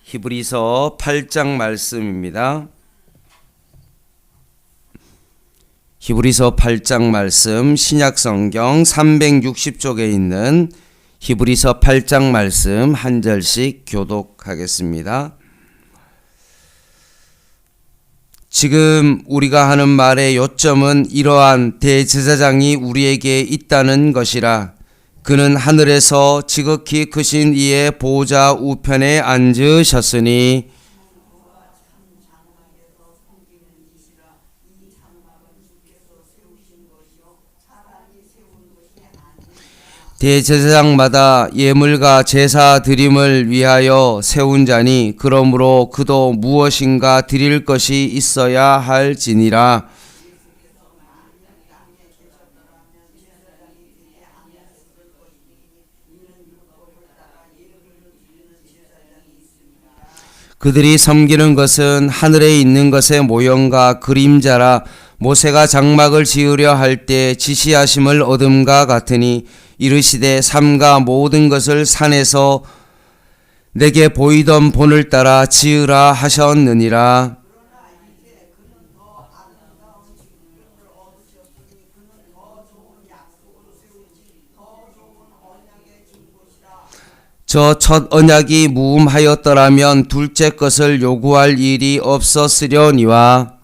히브리서 8장 말씀입니다. 히브리서 8장 말씀, 신약성경 360쪽에 있는 히브리서 8장 말씀 한 절씩 교독하겠습니다. 지금 우리가 하는 말의 요점은 이러한 대제사장이 우리에게 있다는 것이라. 그는 하늘에서 지극히 크신 이의 보좌 우편에 앉으셨으니 대제사장마다 예물과 제사 드림을 위하여 세운 자니 그러므로 그도 무엇인가 드릴 것이 있어야 할지니라. 그들이 섬기는 것은 하늘에 있는 것의 모형과 그림자라. 모세가 장막을 지으려 할 때 지시하심을 얻음과 같으니 이르시되 삼가 모든 것을 산에서 내게 보이던 본을 따라 지으라 하셨느니라. 저 첫 언약이 무음하였더라면 둘째 것을 요구할 일이 없었으려니와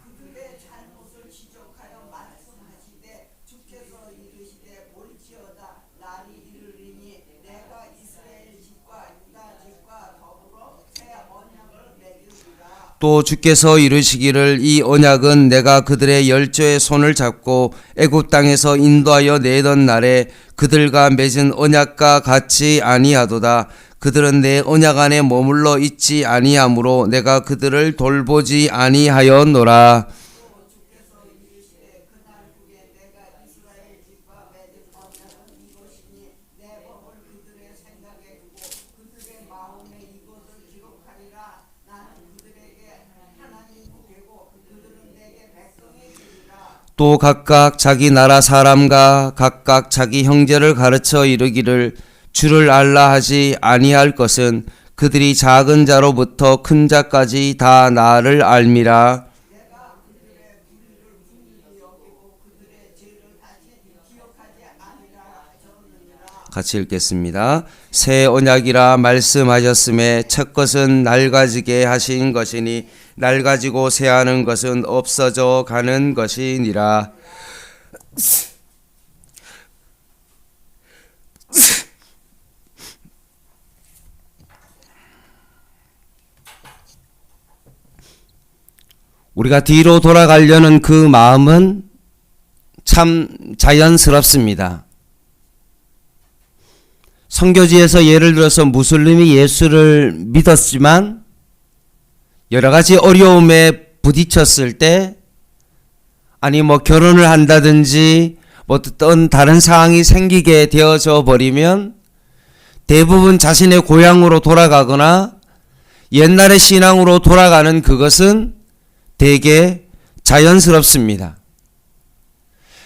또 주께서 이르시기를 이 언약은 내가 그들의 열조의 손을 잡고 애굽 땅에서 인도하여 내던 날에 그들과 맺은 언약과 같지 아니하도다. 그들은 내 언약 안에 머물러 있지 아니하므로 내가 그들을 돌보지 아니하였노라. 또 각각 자기 나라 사람과 각각 자기 형제를 가르쳐 이르기를 주를 알라 하지 아니할 것은 그들이 작은 자로부터 큰 자까지 다 나를 알미라. 같이 읽겠습니다. 새 언약이라 말씀하셨음에 첫 것은 낡아지게 하신 것이니 낡아지고 새하는 것은 없어져 가는 것이니라. 우리가 뒤로 돌아가려는 그 마음은 참 자연스럽습니다. 선교지에서 예를 들어서 무슬림이 예수를 믿었지만 여러 가지 어려움에 부딪혔을 때, 아니 결혼을 한다든지 어떤 다른 상황이 생기게 되어져 버리면 대부분 자신의 고향으로 돌아가거나 옛날의 신앙으로 돌아가는 그것은 되게 자연스럽습니다.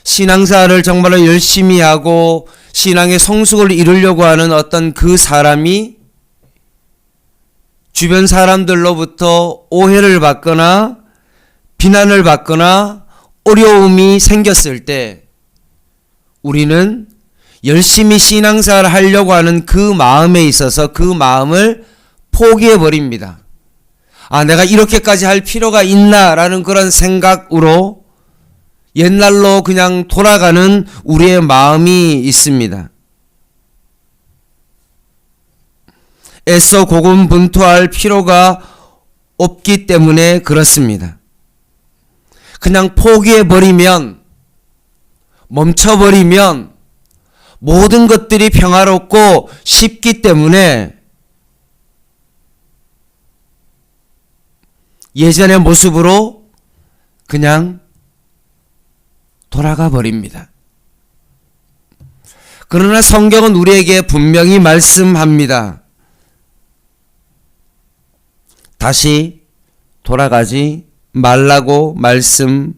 신앙생활을 정말로 열심히 하고 신앙의 성숙을 이루려고 하는 어떤 그 사람이 주변 사람들로부터 오해를 받거나 비난을 받거나 어려움이 생겼을 때 우리는 열심히 신앙생활을 하려고 하는 그 마음에 있어서 그 마음을 포기해 버립니다. 내가 이렇게까지 할 필요가 있나라는 그런 생각으로 옛날로 그냥 돌아가는 우리의 마음이 있습니다. 애써 고군분투할 필요가 없기 때문에 그렇습니다. 그냥 포기해버리면, 멈춰버리면 모든 것들이 평화롭고 쉽기 때문에 예전의 모습으로 그냥 돌아가 버립니다. 그러나 성경은 우리에게 분명히 말씀합니다. 다시 돌아가지 말라고 말씀하십니다.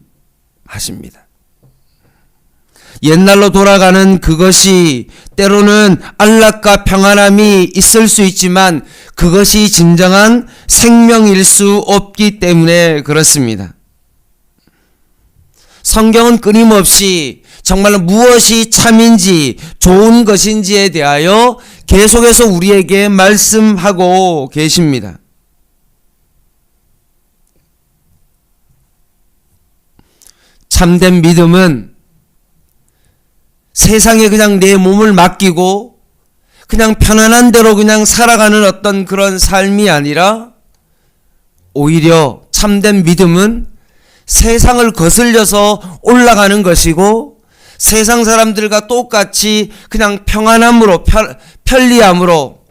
옛날로 돌아가는 그것이 때로는 안락과 평안함이 있을 수 있지만 그것이 진정한 생명일 수 없기 때문에 그렇습니다. 성경은 끊임없이 정말로 무엇이 참인지 좋은 것인지에 대하여 계속해서 우리에게 말씀하고 계십니다. 참된 믿음은 세상에 그냥 내 몸을 맡기고 그냥 편안한 대로 그냥 살아가는 어떤 그런 삶이 아니라 오히려 참된 믿음은 세상을 거슬려서 올라가는 것이고 세상 사람들과 똑같이 그냥 평안함으로 편리함으로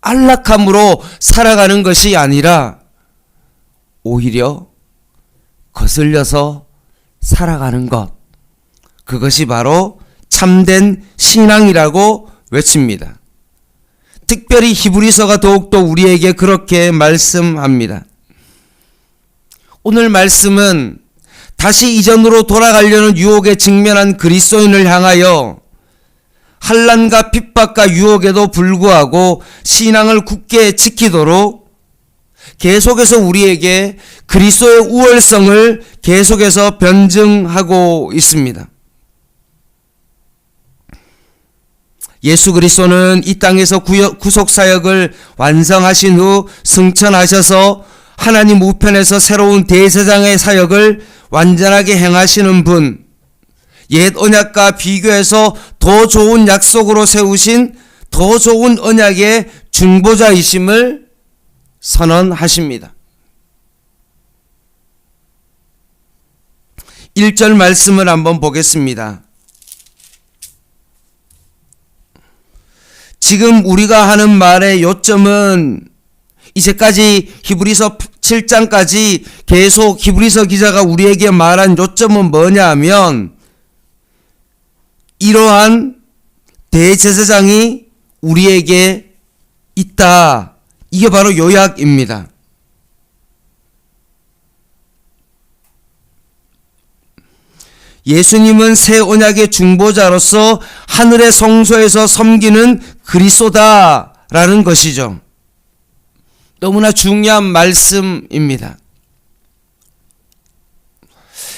안락함으로 살아가는 것이 아니라 오히려 거슬려서 살아가는 것, 그것이 바로 참된 신앙이라고 외칩니다. 특별히 히브리서가 더욱더 우리에게 그렇게 말씀합니다. 오늘 말씀은 다시 이전으로 돌아가려는 유혹에 직면한 그리스도인을 향하여 환난과 핍박과 유혹에도 불구하고 신앙을 굳게 지키도록 계속해서 우리에게 그리스도의 우월성을 계속해서 변증하고 있습니다. 예수 그리스도는 이 땅에서 구속사역을 완성하신 후 승천하셔서 하나님 우편에서 새로운 대제사장의 사역을 완전하게 행하시는 분, 옛 언약과 비교해서 더 좋은 약속으로 세우신 더 좋은 언약의 중보자이심을 선언하십니다. 1절 말씀을 한번 보겠습니다. 지금 우리가 하는 말의 요점은 이제까지 히브리서 7장까지 계속 히브리서 기자가 우리에게 말한 요점은 뭐냐 하면 이러한 대제사장이 우리에게 있다. 이게 바로 요약입니다. 예수님은 새 언약의 중보자로서 하늘의 성소에서 섬기는 그리스도다라는 것이죠. 너무나 중요한 말씀입니다.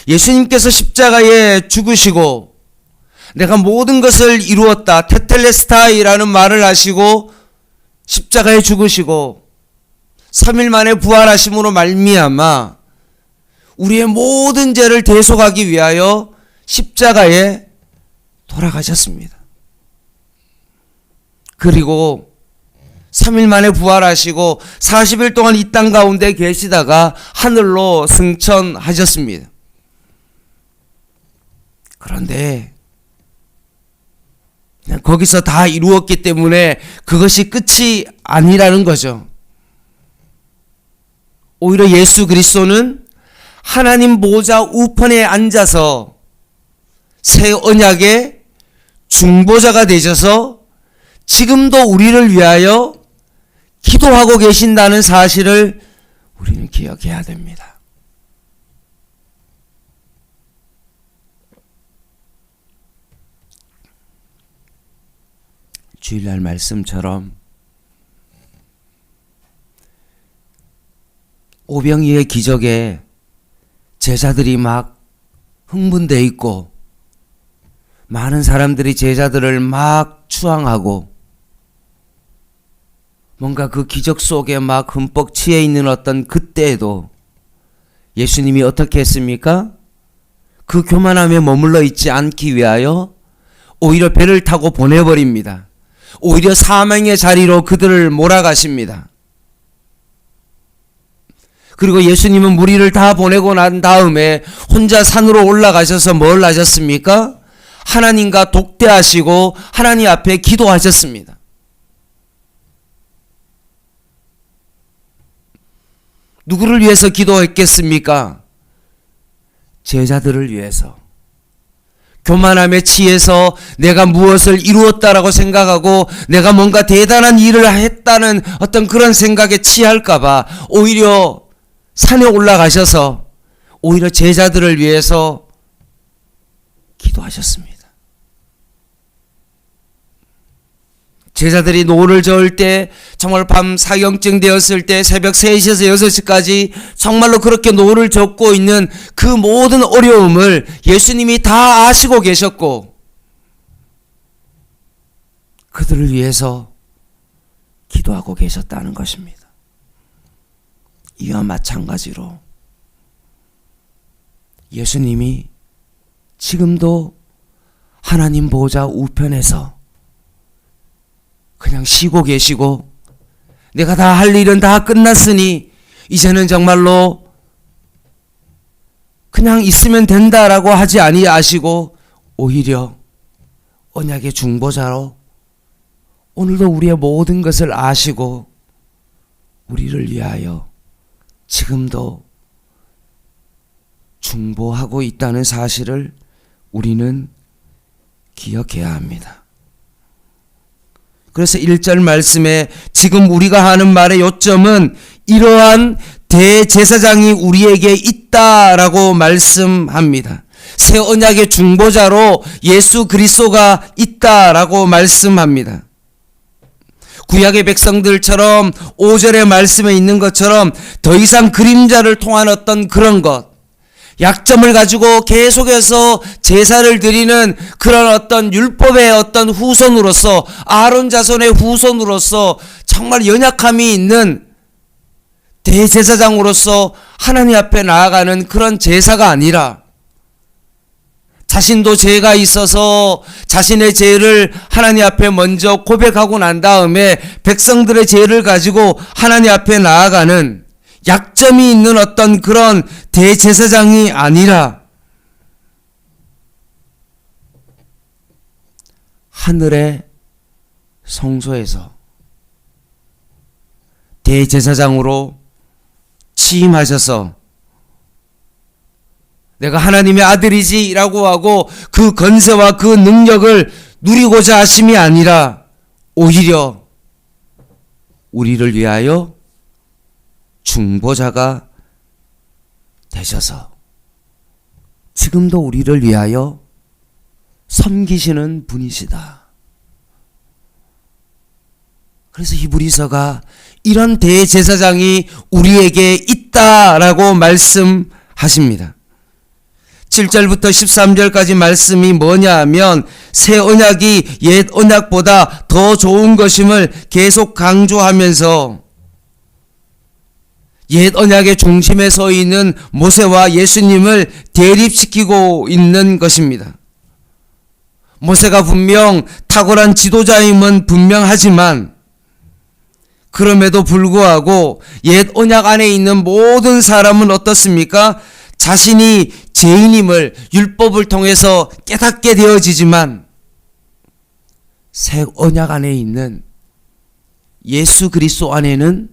예수님께서 십자가에 죽으시고 내가 모든 것을 이루었다. 테텔레스타이라는 말을 하시고 십자가에 죽으시고 3일 만에 부활하심으로 말미암아 우리의 모든 죄를 대속하기 위하여 십자가에 돌아가셨습니다. 그리고 3일 만에 부활하시고 40일 동안 이 땅 가운데 계시다가 하늘로 승천하셨습니다. 그런데 그냥 거기서 다 이루었기 때문에 그것이 끝이 아니라는 거죠. 오히려 예수 그리스도는 하나님 보좌 우편에 앉아서 새 언약의 중보자가 되셔서 지금도 우리를 위하여 기도하고 계신다는 사실을 우리는 기억해야 됩니다. 주일날 말씀처럼 오병이의 기적에 제자들이 막 흥분돼 있고 많은 사람들이 제자들을 막 추앙하고 뭔가 그 기적 속에 막 흠뻑 취해 있는 어떤 그때에도 예수님이 어떻게 했습니까? 그 교만함에 머물러 있지 않기 위하여 오히려 배를 타고 보내버립니다. 오히려 사망의 자리로 그들을 몰아가십니다. 그리고 예수님은 무리를 다 보내고 난 다음에 혼자 산으로 올라가셔서 뭘 하셨습니까? 하나님과 독대하시고 하나님 앞에 기도하셨습니다. 누구를 위해서 기도했겠습니까? 제자들을 위해서. 교만함에 취해서 내가 무엇을 이루었다라고 생각하고 내가 뭔가 대단한 일을 했다는 어떤 그런 생각에 취할까봐 오히려 산에 올라가셔서 오히려 제자들을 위해서 기도하셨습니다. 제자들이 노를 저을 때, 정말 밤 사경증 되었을 때 새벽 3시에서 6시까지 정말로 그렇게 노를 젓고 있는 그 모든 어려움을 예수님이 다 아시고 계셨고, 그들을 위해서 기도하고 계셨다는 것입니다. 이와 마찬가지로 예수님이 지금도 하나님 보좌 우편에서 그냥 쉬고 계시고, 내가 다 할 일은 다 끝났으니 이제는 정말로 그냥 있으면 된다라고 하지 아니하시고, 오히려 언약의 중보자로 오늘도 우리의 모든 것을 아시고 우리를 위하여 지금도 중보하고 있다는 사실을 우리는 기억해야 합니다. 그래서 1절 말씀에 지금 우리가 하는 말의 요점은 이러한 대제사장이 우리에게 있다라고 말씀합니다. 새 언약의 중보자로 예수 그리스도가 있다라고 말씀합니다. 구약의 백성들처럼 5절의 말씀에 있는 것처럼 더 이상 그림자를 통한 어떤 그런 것, 약점을 가지고 계속해서 제사를 드리는 그런 어떤 율법의 어떤 후손으로서, 아론 자손의 후손으로서 정말 연약함이 있는 대제사장으로서 하나님 앞에 나아가는 그런 제사가 아니라, 자신도 죄가 있어서 자신의 죄를 하나님 앞에 먼저 고백하고 난 다음에 백성들의 죄를 가지고 하나님 앞에 나아가는 약점이 있는 어떤 그런 대제사장이 아니라, 하늘의 성소에서 대제사장으로 취임하셔서 내가 하나님의 아들이지 라고 하고 그 권세와 그 능력을 누리고자 하심이 아니라, 오히려 우리를 위하여 중보자가 되셔서 지금도 우리를 위하여 섬기시는 분이시다. 그래서 히브리서가 이런 대제사장이 우리에게 있다라고 말씀하십니다. 7절부터 13절까지 말씀이 뭐냐 하면 새 언약이 옛 언약보다 더 좋은 것임을 계속 강조하면서 옛 언약의 중심에 서 있는 모세와 예수님을 대립시키고 있는 것입니다. 모세가 분명 탁월한 지도자임은 분명하지만, 그럼에도 불구하고 옛 언약 안에 있는 모든 사람은 어떻습니까? 자신이 죄인임을 율법을 통해서 깨닫게 되어지지만, 새 언약 안에 있는 예수 그리스도 안에는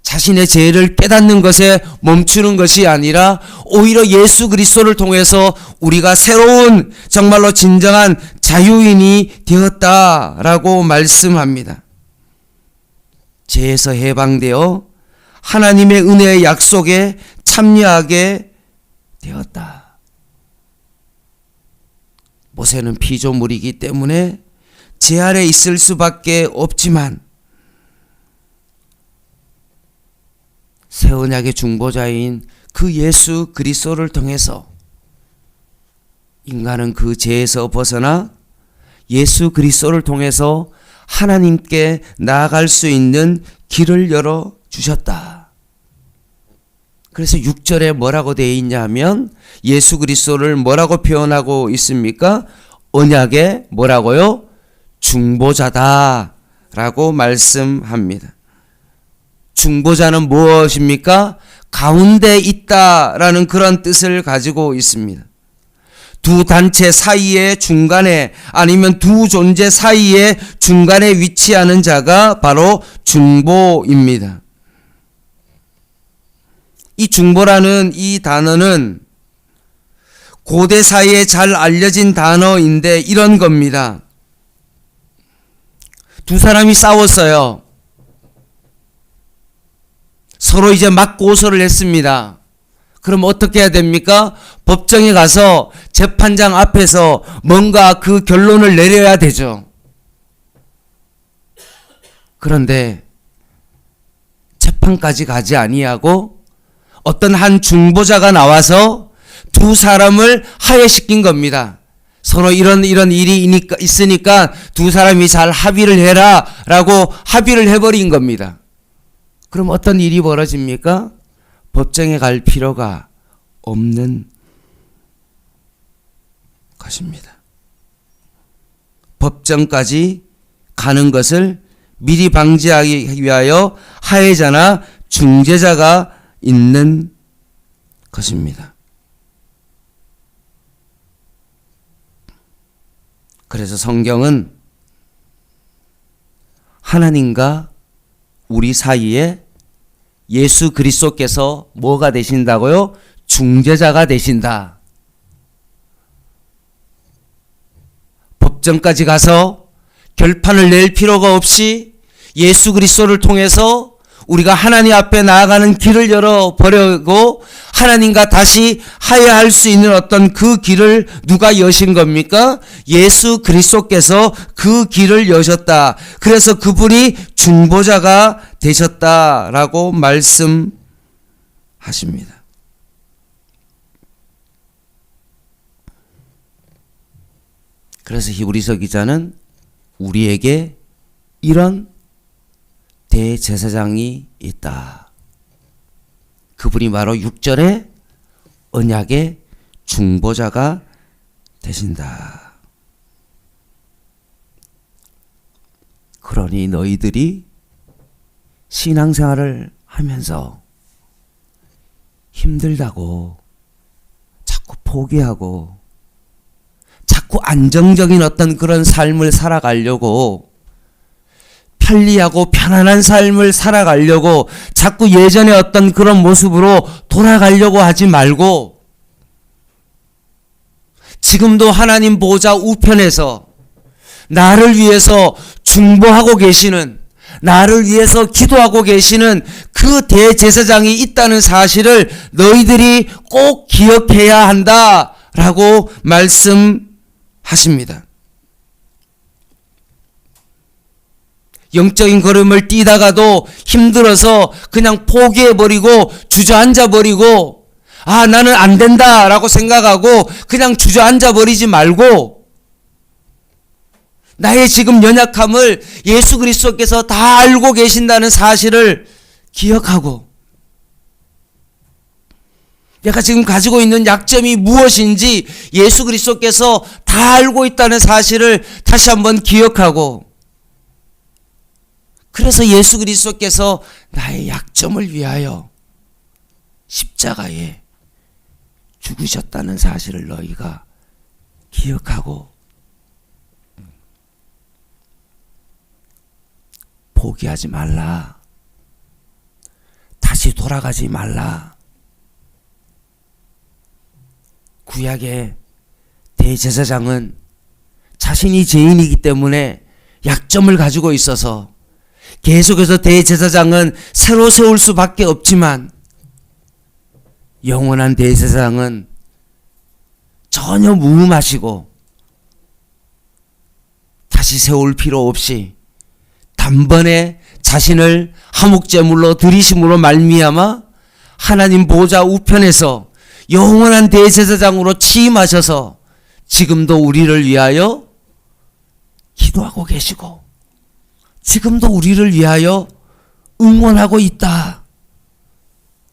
자신의 죄를 깨닫는 것에 멈추는 것이 아니라 오히려 예수 그리스도를 통해서 우리가 새로운 정말로 진정한 자유인이 되었다라고 말씀합니다. 죄에서 해방되어 하나님의 은혜의 약속에 참여하게 되었다. 모세는 피조물이기 때문에 죄 아래 있을 수밖에 없지만, 새 언약의 중보자인 그 예수 그리스도를 통해서 인간은 그 죄에서 벗어나 예수 그리스도를 통해서 하나님께 나아갈 수 있는 길을 열어 주셨다. 그래서 6절에 뭐라고 되어 있냐 하면 예수 그리스도를 뭐라고 표현하고 있습니까? 언약의 뭐라고요? 중보자다 라고 말씀합니다. 중보자는 무엇입니까? 가운데 있다라는 그런 뜻을 가지고 있습니다. 두 단체 사이의 중간에, 아니면 두 존재 사이의 중간에 위치하는 자가 바로 중보입니다. 이 중보라는 이 단어는 고대 사이에 잘 알려진 단어인데 이런 겁니다. 두 사람이 싸웠어요. 서로 이제 막 고소를 했습니다. 그럼 어떻게 해야 됩니까? 법정에 가서 재판장 앞에서 뭔가 그 결론을 내려야 되죠. 그런데 재판까지 가지 아니하고 어떤 한 중보자가 나와서 두 사람을 화해시킨 겁니다. 서로 이런 일이 있으니까 두 사람이 잘 합의를 해라 라고 합의를 해버린 겁니다. 그럼 어떤 일이 벌어집니까? 법정에 갈 필요가 없는 것입니다. 법정까지 가는 것을 미리 방지하기 위하여 하해자나 중재자가 있는 것입니다. 그래서 성경은 하나님과 우리 사이에 예수 그리스도께서 뭐가 되신다고요? 중재자가 되신다. 법정까지 가서 결판을 낼 필요가 없이 예수 그리스도를 통해서 우리가 하나님 앞에 나아가는 길을 열어버리고 하나님과 다시 화해할 수 있는 어떤 그 길을 누가 여신 겁니까? 예수 그리스도께서 그 길을 여셨다. 그래서 그분이 중보자가 되셨다라고 말씀하십니다. 그래서 히브리서 기자는 우리에게 이런 대제사장이 있다. 그분이 바로 6절에 언약의 중보자가 되신다. 그러니 너희들이 신앙생활을 하면서 힘들다고 자꾸 포기하고 자꾸 안정적인 어떤 그런 삶을 살아가려고 편리하고 편안한 삶을 살아가려고 자꾸 예전의 어떤 그런 모습으로 돌아가려고 하지 말고 지금도 하나님 보좌 우편에서 나를 위해서 중보하고 계시는, 나를 위해서 기도하고 계시는 그 대제사장이 있다는 사실을 너희들이 꼭 기억해야 한다라고 말씀하십니다. 영적인 걸음을 뛰다가도 힘들어서 그냥 포기해버리고 주저앉아버리고 나는 안 된다라고 생각하고 그냥 주저앉아버리지 말고 나의 지금 연약함을 예수 그리스도께서 다 알고 계신다는 사실을 기억하고 내가 지금 가지고 있는 약점이 무엇인지 예수 그리스도께서 다 알고 있다는 사실을 다시 한번 기억하고 그래서 예수 그리스도께서 나의 약점을 위하여 십자가에 죽으셨다는 사실을 너희가 기억하고 포기하지 말라. 다시 돌아가지 말라. 구약의 대제사장은 자신이 죄인이기 때문에 약점을 가지고 있어서 계속해서 대제사장은 새로 세울 수밖에 없지만 영원한 대제사장은 전혀 무음하시고 다시 세울 필요 없이 단번에 자신을 화목제물로 드리심으로 말미암아 하나님 보좌 우편에서 영원한 대제사장으로 취임하셔서 지금도 우리를 위하여 기도하고 계시고 지금도 우리를 위하여 응원하고 있다.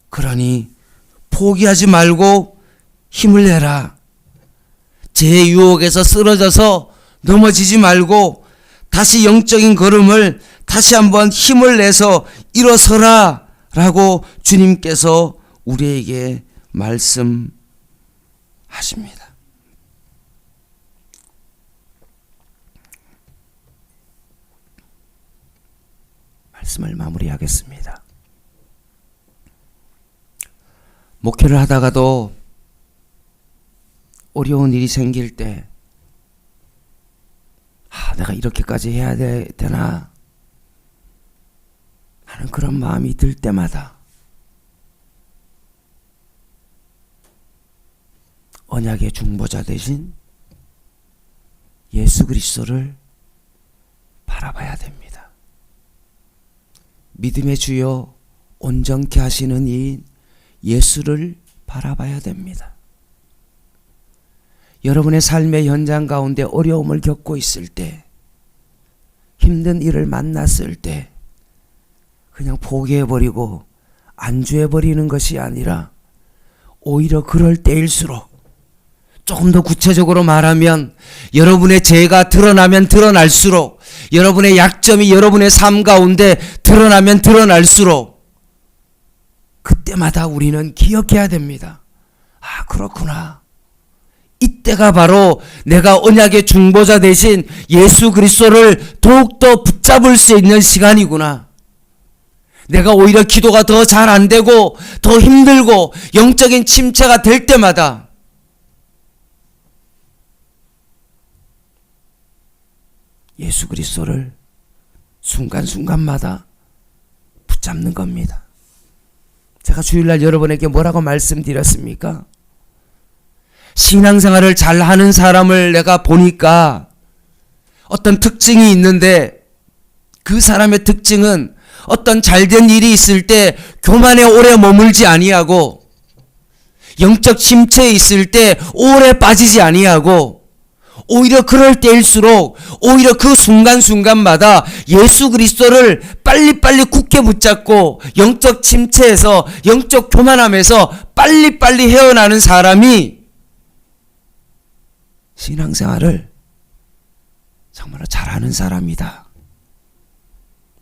그러니 포기하지 말고 힘을 내라. 제 유혹에서 쓰러져서 넘어지지 말고 다시 영적인 걸음을 다시 한번 힘을 내서 일어서라 라고 주님께서 우리에게 말씀하십니다. 말씀을 마무리하겠습니다. 목회를 하다가도 어려운 일이 생길 때 내가 이렇게까지 해야 되나 하는 그런 마음이 들 때마다 언약의 중보자 되신 예수 그리스도를 바라봐야 됩니다. 믿음의 주요 온전케 하시는 이 예수를 바라봐야 됩니다. 여러분의 삶의 현장 가운데 어려움을 겪고 있을 때, 힘든 일을 만났을 때 그냥 포기해버리고 안주해버리는 것이 아니라 오히려 그럴 때일수록, 조금 더 구체적으로 말하면 여러분의 죄가 드러나면 드러날수록, 여러분의 약점이 여러분의 삶 가운데 드러나면 드러날수록 그때마다 우리는 기억해야 됩니다. 아, 그렇구나. 이때가 바로 내가 언약의 중보자 대신 예수 그리스도를 더욱더 붙잡을 수 있는 시간이구나. 내가 오히려 기도가 더 잘 안 되고 더 힘들고 영적인 침체가 될 때마다 예수 그리스도를 순간순간마다 붙잡는 겁니다. 제가 주일날 여러분에게 뭐라고 말씀드렸습니까? 신앙생활을 잘하는 사람을 내가 보니까 어떤 특징이 있는데, 그 사람의 특징은 어떤 잘된 일이 있을 때 교만에 오래 머물지 아니하고, 영적 침체에 있을 때 오래 빠지지 아니하고, 오히려 그럴 때일수록 오히려 그 순간순간마다 예수 그리스도를 빨리빨리 굳게 붙잡고 영적 침체에서, 영적 교만함에서 빨리빨리 헤어나는 사람이 신앙생활을 정말로 잘하는 사람이다.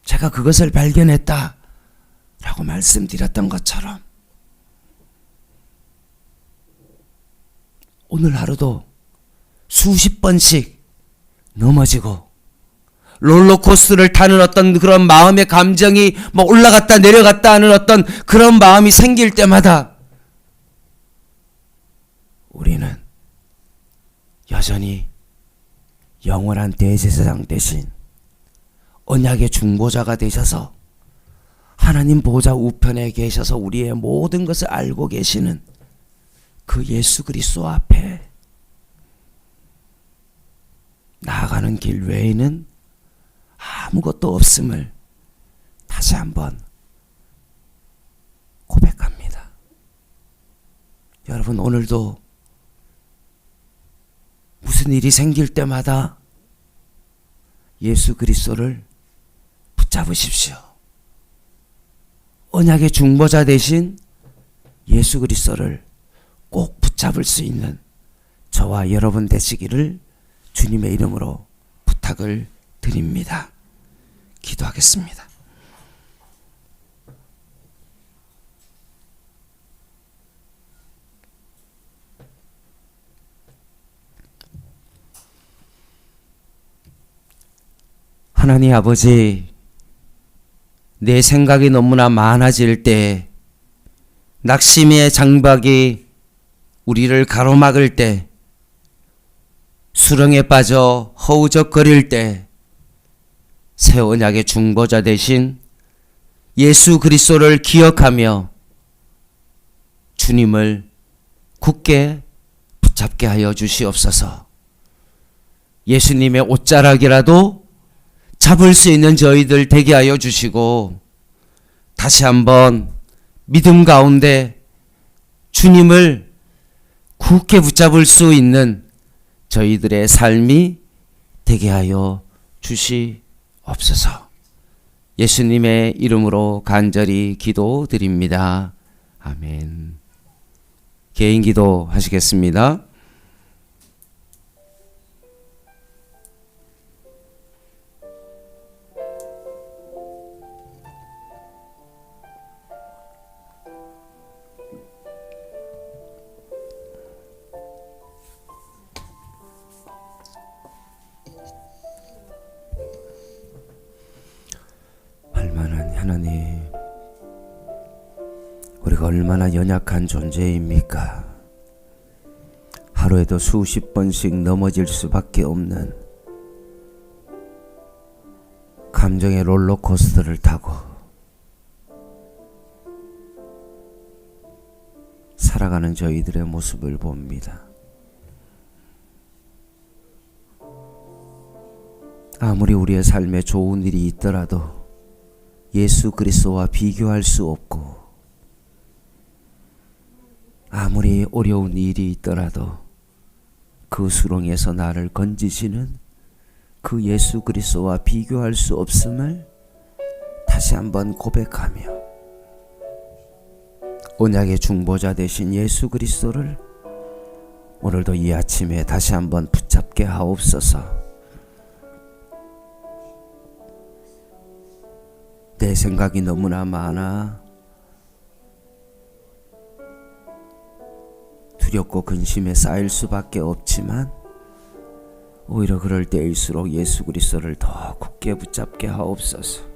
제가 그것을 발견했다 라고 말씀드렸던 것처럼, 오늘 하루도 수십 번씩 넘어지고 롤러코스터를 타는 어떤 그런 마음의 감정이 올라갔다 내려갔다 하는 어떤 그런 마음이 생길 때마다 우리는 여전히 영원한 대제사장 대신 언약의 중보자가 되셔서 하나님 보좌 우편에 계셔서 우리의 모든 것을 알고 계시는 그 예수 그리스도 앞에 나아가는 길 외에는 아무것도 없음을 다시 한번 고백합니다. 여러분, 오늘도 무슨 일이 생길 때마다 예수 그리스도를 붙잡으십시오. 언약의 중보자 되신 예수 그리스도를 꼭 붙잡을 수 있는 저와 여러분 되시기를 주님의 이름으로 부탁을 드립니다. 기도하겠습니다. 하나님 아버지, 내 생각이 너무나 많아질 때, 낙심의 장박이 우리를 가로막을 때, 수렁에 빠져 허우적거릴 때, 새 언약의 중보자 되신 예수 그리스도를 기억하며 주님을 굳게 붙잡게 하여 주시옵소서. 예수님의 옷자락이라도 잡을 수 있는 저희들 되게 하여 주시고, 다시 한번 믿음 가운데 주님을 굳게 붙잡을 수 있는 저희들의 삶이 되게 하여 주시옵소서. 예수님의 이름으로 간절히 기도드립니다. 아멘. 개인 기도 하시겠습니다. 하나님, 우리가 얼마나 연약한 존재입니까? 하루에도 수십 번씩 넘어질 수밖에 없는 감정의 롤러코스터를 타고 살아가는 저희들의 모습을 봅니다. 아무리 우리의 삶에 좋은 일이 있더라도 예수 그리스도와 비교할 수 없고, 아무리 어려운 일이 있더라도 그 수렁에서 나를 건지시는 그 예수 그리스도와 비교할 수 없음을 다시 한번 고백하며, 언약의 중보자 되신 예수 그리스도를 오늘도 이 아침에 다시 한번 붙잡게 하옵소서. 내 생각이 너무나 많아 두렵고 근심에 쌓일 수밖에 없지만, 오히려 그럴 때일수록 예수 그리스도를 더 굳게 붙잡게 하옵소서.